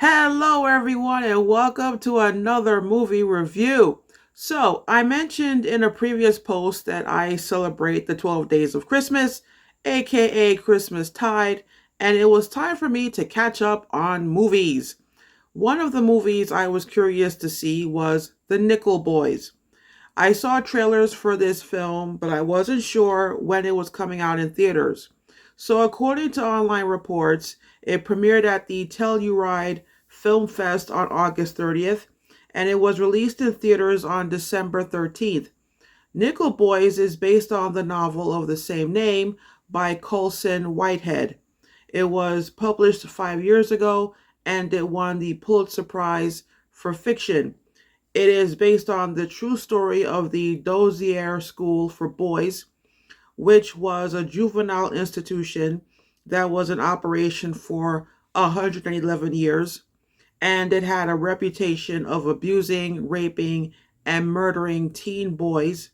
Hello, everyone, and welcome to another movie review. So, I mentioned in a previous post that I celebrate the 12 days of Christmas, aka Christmas Tide, and it was time for me to catch up on movies. One of the movies I was curious to see was The Nickel Boys. I saw trailers for this film, but I wasn't sure when it was coming out in theaters. So, according to online reports, it premiered at the Telluride Film Fest on August 30th, and it was released in theaters on December 13th. Nickel Boys is based on the novel of the same name by Colson Whitehead. It was published 5 years ago and it won the Pulitzer Prize for fiction. It is based on the true story of the Dozier School for Boys, which was a juvenile institution that was in operation for 111 years, and it had a reputation of abusing, raping, and murdering teen boys,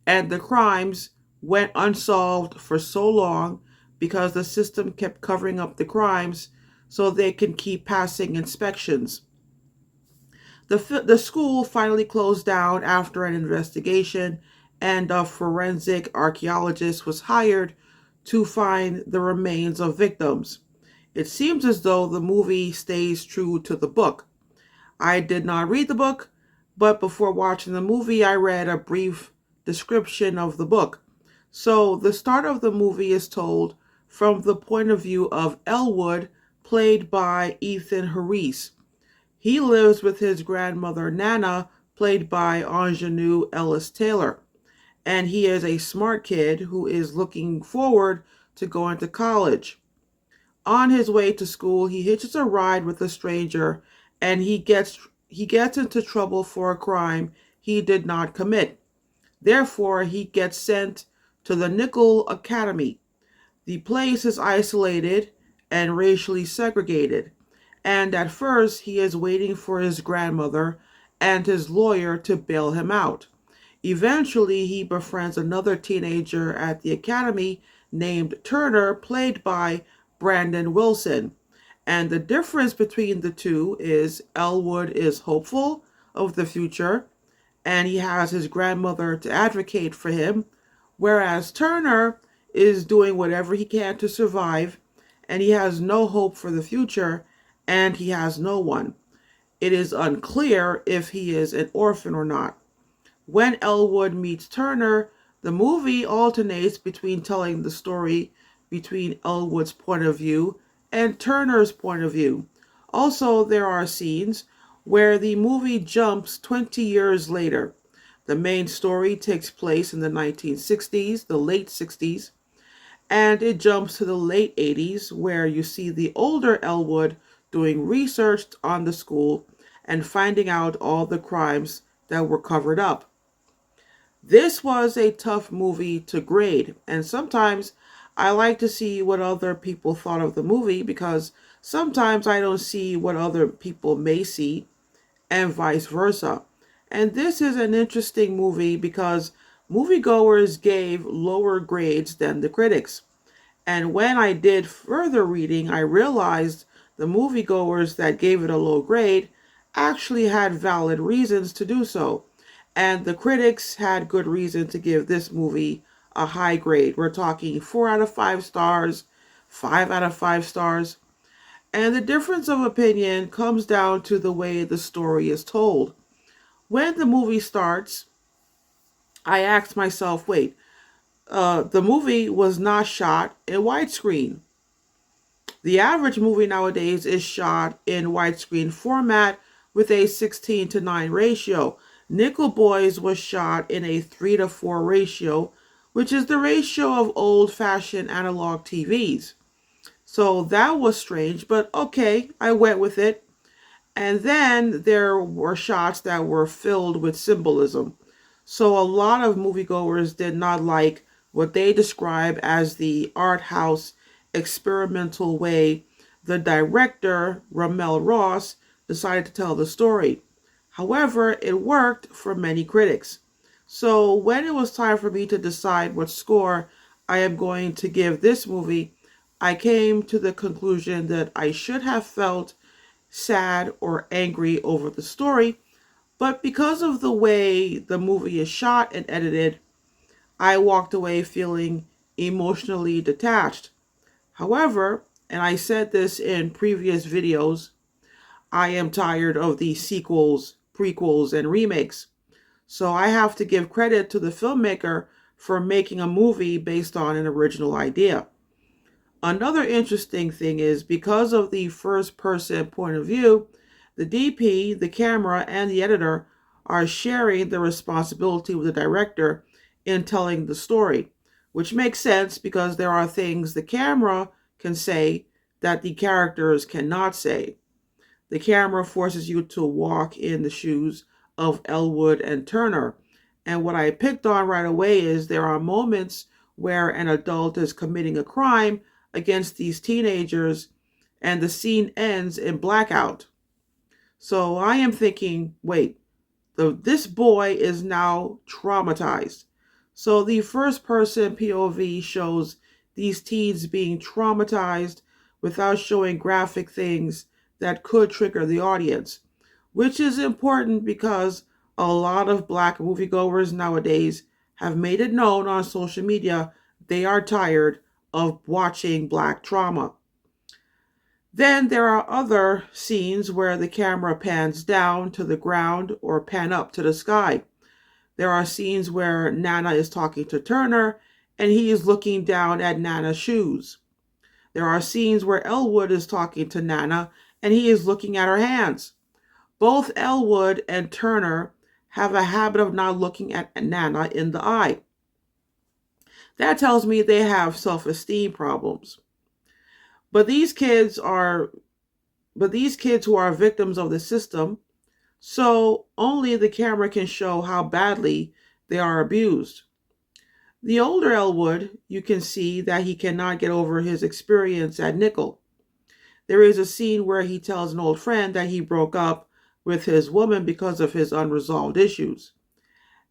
and the crimes went unsolved for so long because the system kept covering up the crimes so they can keep passing inspections. The school finally closed down after an investigation, and a forensic archaeologist was hired to find the remains of victims. It seems as though the movie stays true to the book. I did not read the book, but before watching the movie, I read a brief description of the book. So, the start of the movie is told from the point of view of Elwood, played by Ethan Harris. He lives with his grandmother Nana, played by Ingenue Ellis Taylor, and he is a smart kid who is looking forward to going to college. On his way to school, he hitches a ride with a stranger, and he gets into trouble for a crime he did not commit. Therefore, he gets sent to the Nickel Academy. The place is isolated and racially segregated, and at first he is waiting for his grandmother and his lawyer to bail him out. Eventually, he befriends another teenager at the academy named Turner, played by Brandon Wilson. And the difference between the two is Elwood is hopeful of the future and he has his grandmother to advocate for him, whereas Turner is doing whatever he can to survive and he has no hope for the future and he has no one. It is unclear if he is an orphan or not. When Elwood meets Turner, the movie alternates between telling the story between Elwood's point of view and Turner's point of view. Also, there are scenes where the movie jumps 20 years later. The main story takes place in the 1960s, the late 60s, and it jumps to the late 80s where you see the older Elwood doing research on the school and finding out all the crimes that were covered up. This was a tough movie to grade, and sometimes I like to see what other people thought of the movie because sometimes I don't see what other people may see, and vice versa. And this is an interesting movie because moviegoers gave lower grades than the critics. And when I did further reading, I realized the moviegoers that gave it a low grade actually had valid reasons to do so. And the critics had good reason to give this movie a high grade. We're talking 4 out of 5 stars, 5 out of 5 stars. And the difference of opinion comes down to the way the story is told. When the movie starts, I asked myself, wait, the movie was not shot in widescreen. The average movie nowadays is shot in widescreen format with a 16 to 9 ratio. Nickel Boys was shot in a 3 to 4 ratio, which is the ratio of old fashioned analog TVs. So that was strange, but okay, I went with it. And then there were shots that were filled with symbolism. So a lot of moviegoers did not like what they describe as the art house experimental way the director, Ramel Ross, decided to tell the story. However, it worked for many critics. So when it was time for me to decide what score I am going to give this movie, I came to the conclusion that I should have felt sad or angry over the story, but because of the way the movie is shot and edited, I walked away feeling emotionally detached. However, and I said this in previous videos, I am tired of the sequels, prequels, and remakes. So I have to give credit to the filmmaker for making a movie based on an original idea. Another interesting thing is because of the first person point of view, the DP, the camera, and the editor are sharing the responsibility with the director in telling the story, which makes sense because there are things the camera can say that the characters cannot say. The camera forces you to walk in the shoes of Elwood and Turner. And what I picked on right away is there are moments where an adult is committing a crime against these teenagers and the scene ends in blackout. So I am thinking, wait, this boy is now traumatized. So the first person POV shows these teens being traumatized without showing graphic things that could trigger the audience, which is important because a lot of black moviegoers nowadays have made it known on social media they are tired of watching black trauma. Then there are other scenes where the camera pans down to the ground or pan up to the sky. There are scenes where Nana is talking to Turner and he is looking down at Nana's shoes. There are scenes where Elwood is talking to Nana and he is looking at her hands. Both Elwood and Turner have a habit of not looking at Nana in the eye. That tells me they have self-esteem problems. But these kids are who are victims of the system, so only the camera can show how badly they are abused. The older Elwood, you can see that he cannot get over his experience at Nickel. There is a scene where he tells an old friend that he broke up with his woman because of his unresolved issues.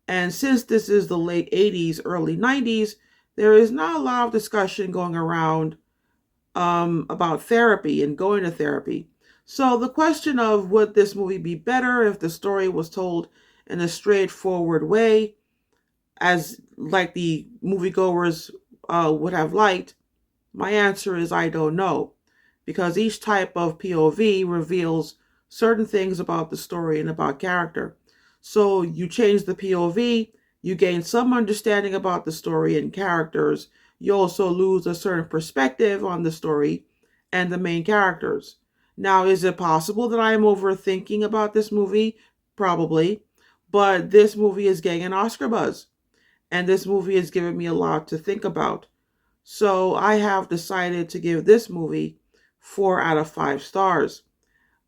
And since this is the late 80s, early 90s, there is not a lot of discussion going around about therapy and going to therapy. So the question of would this movie be better if the story was told in a straightforward way, as like the moviegoers would have liked, my answer is I don't know, because each type of POV reveals certain things about the story and about character. So you change the POV, you gain some understanding about the story and characters. You also lose a certain perspective on the story and the main characters. Now, is it possible that I am overthinking about this movie? Probably. But this movie is getting an Oscar buzz. And this movie has given me a lot to think about. So I have decided to give this movie 4 out of 5 stars.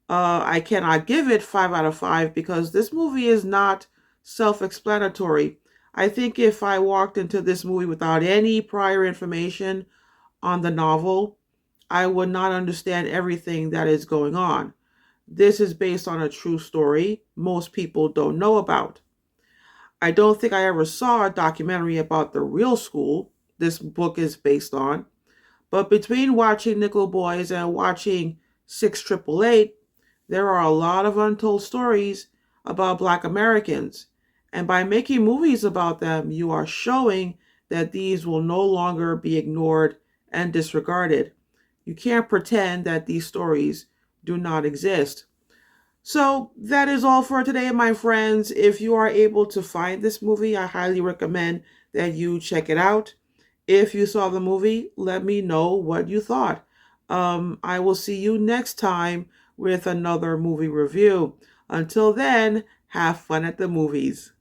I cannot give it 5 out of 5 because this movie is not self-explanatory. I think if I walked into this movie without any prior information on the novel, I would not understand everything that is going on. This is based on a true story most people don't know about. I don't think I ever saw a documentary about the real school this book is based on, but between watching Nickel Boys and watching 6888, there are a lot of untold stories about Black Americans. And by making movies about them, you are showing that these will no longer be ignored and disregarded. You can't pretend that these stories do not exist. So that is all for today, my friends. If you are able to find this movie, I highly recommend that you check it out. If you saw the movie, let me know what you thought. I will see you next time with another movie review. Until then, have fun at the movies.